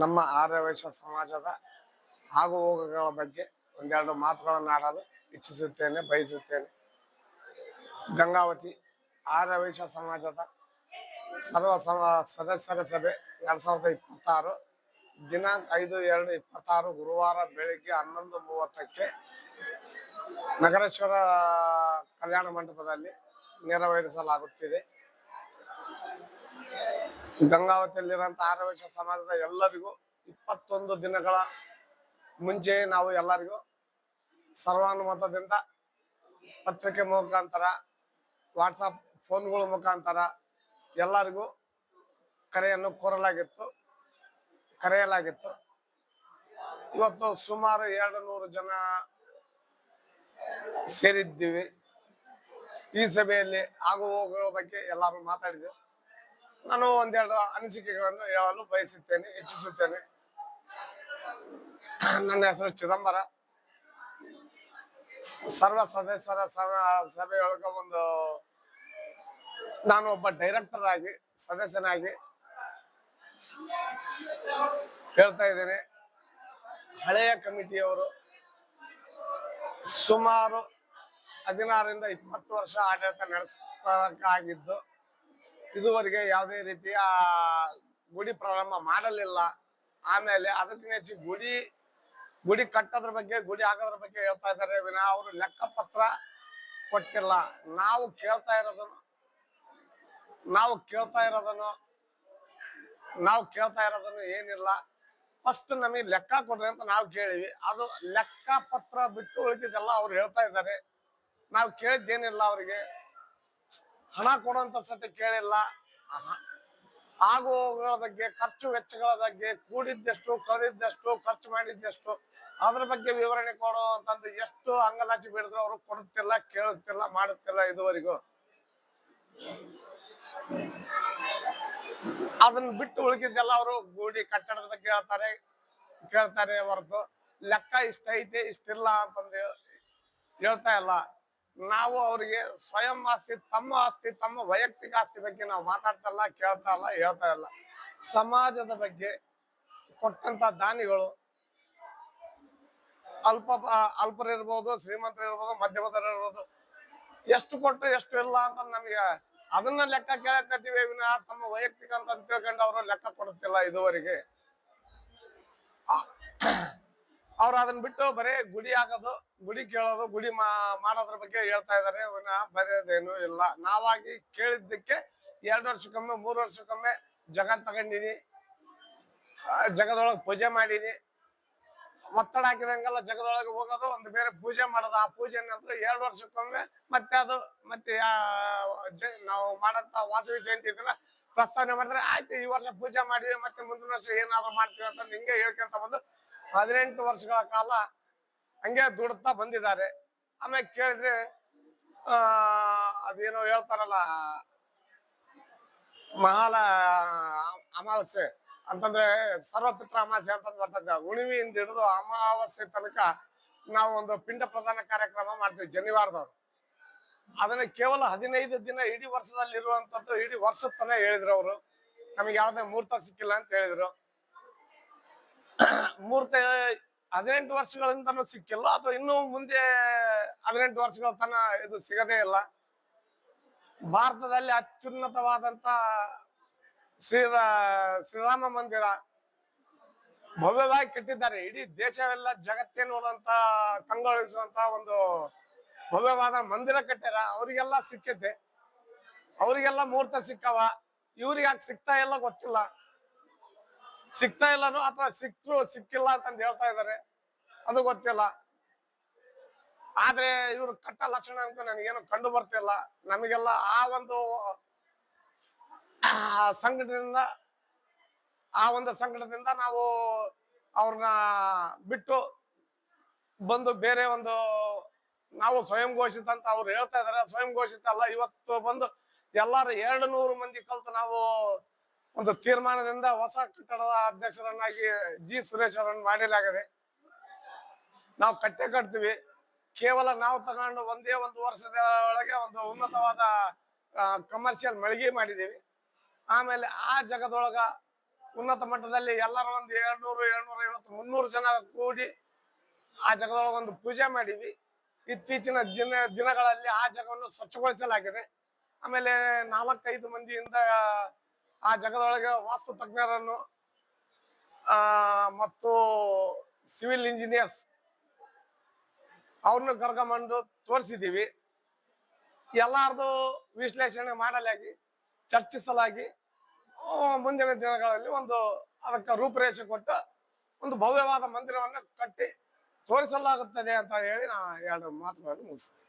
ನಮ್ಮ ಆರ್ಯವೈಶ್ಯ ಸಮಾಜದ ಆಗು ಹೋಗುಗಳ ಬಗ್ಗೆ ಒಂದೆರಡು ಮಾತುಗಳನ್ನು ಆಡಲು ಇಚ್ಛಿಸುತ್ತೇನೆ, ಬಯಸುತ್ತೇನೆ. ಗಂಗಾವತಿ ಆರ್ಯವೈಶ್ಯ ಸಮಾಜದ ಸರ್ವ ಸದಸ್ಯರ ಸಭೆ 2026 ದಿನಾಂಕ 5/2/26 ಗುರುವಾರ ಬೆಳಿಗ್ಗೆ 11:30ಕ್ಕೆ ನಗರೇಶ್ವರ ಕಲ್ಯಾಣ ಮಂಟಪದಲ್ಲಿ ನೆರವೇರಿಸಲಾಗುತ್ತಿದೆ. ಗಂಗಾವತಿಯಲ್ಲಿರುವಂತಹ ಆರ್ಯವೈಶ್ಯ ಸಮಾಜದ ಎಲ್ಲರಿಗೂ 21 ದಿನಗಳ ಮುಂಚೆ ನಾವು ಎಲ್ಲರಿಗೂ ಸರ್ವಾನುಮತದಿಂದ ಪತ್ರಿಕೆ ಮುಖಾಂತರ, ವಾಟ್ಸಪ್ ಫೋನ್ಗಳ ಮುಖಾಂತರ ಎಲ್ಲರಿಗೂ ಕರೆಯನ್ನು ಕರೆಯಲಾಗಿತ್ತು. ಇವತ್ತು ಸುಮಾರು 200 ಜನ ಸೇರಿದ್ದೀವಿ. ಈ ಸಭೆಯಲ್ಲಿ ಆಗು ಹೋಗುವ ಬಗ್ಗೆ ಎಲ್ಲರೂ ಮಾತಾಡಿದೆವು. ನಾನು ಒಂದೆರಡು ಅನಿಸಿಕೆಗಳನ್ನು ಹೇಳಲು ಇಚ್ಛಿಸುತ್ತೇನೆ. ನನ್ನ ಹೆಸರು ಚಿದಂಬರ. ಸರ್ವ ಸದಸ್ಯರ ಸಭೆಯೊಳಗೆ ನಾನು ಒಬ್ಬ ಡೈರೆಕ್ಟರ್ ಆಗಿ, ಸದಸ್ಯನಾಗಿ ಹೇಳ್ತಾ ಇದ್ದೇನೆ. ಹಳೆಯ ಕಮಿಟಿಯವರು ಸುಮಾರು 16ರಿಂದ 20 ವರ್ಷ ಆಡಳಿತ ನಡೆಸಬೇಕಾಗಿದ್ದು, ಇದುವರೆಗೆ ಯಾವುದೇ ರೀತಿಯ ಗುಡಿ ಪ್ರಾರಂಭ ಮಾಡಲಿಲ್ಲ. ಆಮೇಲೆ ಅದಕ್ಕಿಂತ ಹೆಚ್ಚು ಗುಡಿ ಕಟ್ಟೋದ್ರ ಬಗ್ಗೆ, ಗುಡಿ ಹಾಕೋದ್ರ ಬಗ್ಗೆ ಹೇಳ್ತಾ ಇದ್ದಾರೆ ವಿನ ಅವರು ಲೆಕ್ಕಪತ್ರ ಕೊಟ್ಟಿಲ್ಲ. ನಾವು ಕೇಳ್ತಾ ಇರೋದನ್ನು ಏನಿಲ್ಲ, ಫಸ್ಟ್ ನಮಗೆ ಲೆಕ್ಕ ಕೊಡ್ರಿ ಅಂತ ನಾವು ಕೇಳಿವಿ. ಅದು ಲೆಕ್ಕ ಪತ್ರ ಬಿಟ್ಟು ಉಳಿದಿದ್ದೆಲ್ಲ ಅವ್ರು ಹೇಳ್ತಾ ಇದ್ದಾರೆ. ನಾವು ಕೇಳಿದ್ದೇನಿಲ್ಲ, ಅವರಿಗೆ ಹಣ ಕೊಡುವಂತ ಸತಿ ಕೇಳಿಲ್ಲ. ಆಗುಗಳ ಬಗ್ಗೆ, ಖರ್ಚು ವೆಚ್ಚಗಳ ಬಗ್ಗೆ, ಕೂಡಿದ್ದೆಷ್ಟು, ಕಳೆದಿದ್ದೆಷ್ಟು, ಖರ್ಚು ಮಾಡಿದ್ದೆಷ್ಟು, ಅದ್ರ ಬಗ್ಗೆ ವಿವರಣೆ ಕೊಡುವಂತಂದು ಎಷ್ಟು ಅಂಗಲಾಚಿ ಬಿಡಿದ್ರು ಅವರು ಕೊಡುತ್ತಿಲ್ಲ, ಕೇಳುತ್ತಿಲ್ಲ, ಮಾಡುತ್ತಿಲ್ಲ. ಇದುವರೆಗೂ ಅದನ್ನ ಬಿಟ್ಟು ಉಳಿದಿದ್ದೆಲ್ಲ ಅವರು ಗುಡಿ ಕಟ್ಟಡದ ಬಗ್ಗೆ ಕೇಳ್ತಾರೆ ಹೊರತು ಲೆಕ್ಕ ಇಷ್ಟ ಐತೆ ಇಷ್ಟಿಲ್ಲ ಅಂತಂದು ಹೇಳ್ತಾ ಇಲ್ಲ. ನಾವು ಅವರಿಗೆ ಸ್ವಯಂ ಆಸ್ತಿ, ತಮ್ಮ ವೈಯಕ್ತಿಕ ಆಸ್ತಿ ಬಗ್ಗೆ ನಾವು ಮಾತಾಡ್ತಾ ಇಲ್ಲ, ಕೇಳ್ತಾ ಇಲ್ಲ, ಹೇಳ್ತಾ ಇಲ್ಲ. ಸಮಾಜದ ಬಗ್ಗೆ ಕೊಟ್ಟಂತ ದಾನಿಗಳು ಅಲ್ಪರಿರ್ಬೋದು, ಶ್ರೀಮಂತರಿರ್ಬೋದು, ಮಧ್ಯಮದರಿರ್ಬೋದು, ಎಷ್ಟು ಕೊಟ್ಟರು ಎಷ್ಟು ಇಲ್ಲ ಅಂತ ನಮಗೆ ಅದನ್ನ ಲೆಕ್ಕ ಕೇಳಕತ್ತೀವಿ ವಿನ ತಮ್ಮ ವೈಯಕ್ತಿಕ ಅಂತ ತಿಳ್ಕೊಂಡು ಅವರು ಲೆಕ್ಕ ಕೊಡುತ್ತಿಲ್ಲ. ಇದುವರೆಗೆ ಅವ್ರು ಅದನ್ನ ಬಿಟ್ಟು ಬರೀ ಗುಡಿ ಹಾಕೋದು, ಗುಡಿ ಕೇಳೋದು, ಗುಡಿ ಮಾಡೋದ್ರ ಬಗ್ಗೆ ಹೇಳ್ತಾ ಇದಾರೆ ವಿನ ಬರೆಯೋದೇನು ಇಲ್ಲ. ನಾವಾಗಿ ಕೇಳಿದ್ದಕ್ಕೆ 2 ವರ್ಷಕ್ಕೊಮ್ಮೆ 3 ವರ್ಷಕ್ಕೊಮ್ಮೆ ಜಗ ತಗೊಂಡಿನಿ, ಜಗದೊಳಗೆ ಪೂಜೆ ಮಾಡೀನಿ. ಒತ್ತಡ ಹಾಕಿದಂಗೆಲ್ಲ ಜಗದೊಳಗೆ ಹೋಗೋದು, ಒಂದು ಬೇರೆ ಪೂಜೆ ಮಾಡೋದು. ಆ ಪೂಜೆ ನಂತರ 2 ವರ್ಷಕ್ಕೊಮ್ಮೆ ಮತ್ತೆ ನಾವು ಮಾಡಂತ ವಾಸವಿ ಜಯಂತಿ ಇದನ್ನ ಪ್ರಸ್ತಾವನೆ ಮಾಡಿದ್ರೆ ಆಯ್ತು, ಈ ವರ್ಷ ಪೂಜೆ ಮಾಡಿವಿ, ಮತ್ತೆ ಮುಂದಿನ ವರ್ಷ ಏನಾದ್ರು ಮಾಡ್ತೀವಿ ಅಂತ ಹಿಂಗೆ ಹೇಳ್ಕೊಂತ ಬಂದು 18 ವರ್ಷಗಳ ಕಾಲ ಹಂಗೆ ದುಡ್ತಾ ಬಂದಿದ್ದಾರೆ. ಆಮೇಲೆ ಕೇಳಿದ್ರೆ ಅದೇನೋ ಹೇಳ್ತಾರಲ್ಲ, ಮಹಾಲ ಅಮಾವಾಸ್ಯೆ ಅಂತಂದ್ರೆ ಸರ್ವಪಿತ್ರ ಅಮಾವಾಸ್ಯೆ ಅಂತಂದು ಬರ್ತದೆ. ಉಣಿವಿಯಿಂದ ಹಿಡಿದು ಅಮಾವಾಸ್ಯೆ ತನಕ ನಾವು ಒಂದು ಪಿಂಡ ಪ್ರದಾನ ಕಾರ್ಯಕ್ರಮ ಮಾಡ್ತೀವಿ ಶನಿವಾರದವ್ರು. ಅದನ್ನ ಕೇವಲ 15 ದಿನ ಇಡೀ ವರ್ಷದಲ್ಲಿ ಇರುವಂತದ್ದು, ಇಡೀ ವರ್ಷದ ತನಕ ಹೇಳಿದ್ರು ಅವರು. ನಮಗೆ ಯಾವುದೇ ಮುಹೂರ್ತ ಸಿಕ್ಕಿಲ್ಲ ಅಂತ ಹೇಳಿದ್ರು. ಮುಹೂರ್ತ 18 ವರ್ಷಗಳಿಂದನೂ ಸಿಕ್ಕಿಲ್ಲ, ಅಥವಾ ಇನ್ನು ಮುಂದೆ 18 ವರ್ಷಗಳ ತನಕ ಇದು ಸಿಗದೇ ಇಲ್ಲ. ಭಾರತದಲ್ಲಿ ಅತ್ಯುನ್ನತವಾದಂತ ಶ್ರೀರಾಮ ಮಂದಿರ ಭವ್ಯವಾಗಿ ಕಟ್ಟಿದ್ದಾರೆ. ಇಡೀ ದೇಶವೆಲ್ಲ ಜಗತ್ತೇ ನೋಡುವಂತ, ಕಂಗೊಳಿಸುವಂತ ಒಂದು ಭವ್ಯವಾದ ಮಂದಿರ ಕಟ್ಟ್ಯಾರ. ಅವರಿಗೆಲ್ಲ ಸಿಕ್ಕೈತೆ, ಅವರಿಗೆಲ್ಲ ಮುಹೂರ್ತ ಸಿಕ್ಕವ. ಇವ್ರಿಗೆ ಯಾಕೆ ಸಿಗ್ತಾ ಇಲ್ಲ ಗೊತ್ತಿಲ್ಲ. ಸಿಗ್ತಾ ಇಲ್ಲನೋ ಅಥವಾ ಸಿಕ್ಕಿಲ್ಲ ಅಂತಂದು ಹೇಳ್ತಾ ಇದಾರೆ, ಅದು ಗೊತ್ತಿಲ್ಲ. ಆದ್ರೆ ಇವ್ರು ಕಟ್ಟ ಲಕ್ಷಣ ಅಂತ ನನಗೇನು ಕಂಡು ಬರ್ತಿಲ್ಲ. ನಮಗೆಲ್ಲ ಆ ಒಂದು ಸಂಕಟದಿಂದ ನಾವು ಅವ್ರನ್ನ ಬಿಟ್ಟು ಬಂದು ಬೇರೆ ನಾವು ಸ್ವಯಂ ಘೋಷಿತ ಅಂತ ಅವ್ರು ಹೇಳ್ತಾ ಇದಾರೆ. ಸ್ವಯಂ ಘೋಷಿತ ಅಲ್ಲ, ಇವತ್ತು ಬಂದು ಎಲ್ಲಾರು 200 ಮಂದಿ ಕಲ್ತು ನಾವು ಒಂದು ತೀರ್ಮಾನದಿಂದ ಹೊಸ ಕಟ್ಟಡದ ಅಧ್ಯಕ್ಷರನ್ನಾಗಿ ಜಿ ಸುರೇಶ್ ಅವರನ್ನು ಮಾಡಲಾಗಿದೆ. ನಾವು ಕಟ್ತೀವಿ. ಕೇವಲ ನಾವು ತಗೊಂಡು ಒಂದೇ ಒಂದು ವರ್ಷದ ಒಳಗೆ ಒಂದು ಉನ್ನತವಾದ ಕಮರ್ಷಿಯಲ್ ಮಳಿಗೆ ಮಾಡಿದ್ದೀವಿ. ಆಮೇಲೆ ಆ ಜಗದೊಳಗ ಉನ್ನತ ಮಟ್ಟದಲ್ಲಿ ಎಲ್ಲರೂ ಒಂದು 200, 250, 300 ಜನ ಕೂಡಿ ಆ ಜಾಗದೊಳಗೆ ಒಂದು ಪೂಜೆ ಮಾಡಿವಿ. ಇತ್ತೀಚಿನ ದಿನಗಳಲ್ಲಿ ಆ ಜಾಗವನ್ನು ಸ್ವಚ್ಛಗೊಳಿಸಲಾಗಿದೆ. ಆಮೇಲೆ 4-5 ಮಂದಿಯಿಂದ ಆ ಜಾಗದೊಳಗೆ ವಾಸ್ತು ತಜ್ಞರನ್ನು ಮತ್ತು ಸಿವಿಲ್ ಇಂಜಿನಿಯರ್ಸ್ ಅವ್ರನ್ನ ಕರ್ಕೊಂಬಂದು ತೋರಿಸಿದ್ದೀವಿ. ಎಲ್ಲಾರ್ದು ವಿಶ್ಲೇಷಣೆ ಮಾಡಲಾಗಿ ಚರ್ಚಿಸಲಾಗಿ ಮುಂದಿನ ದಿನಗಳಲ್ಲಿ ಒಂದು ಅದಕ್ಕೆ ರೂಪರೇಷೆ ಕೊಟ್ಟು ಒಂದು ಭವ್ಯವಾದ ಮಂದಿರವನ್ನು ಕಟ್ಟಿ ತೋರಿಸಲಾಗುತ್ತದೆ ಅಂತ ಹೇಳಿ ನಾ 2 ಮಾತುಗಳನ್ನು ಮುಗಿಸ್ತೀನಿ.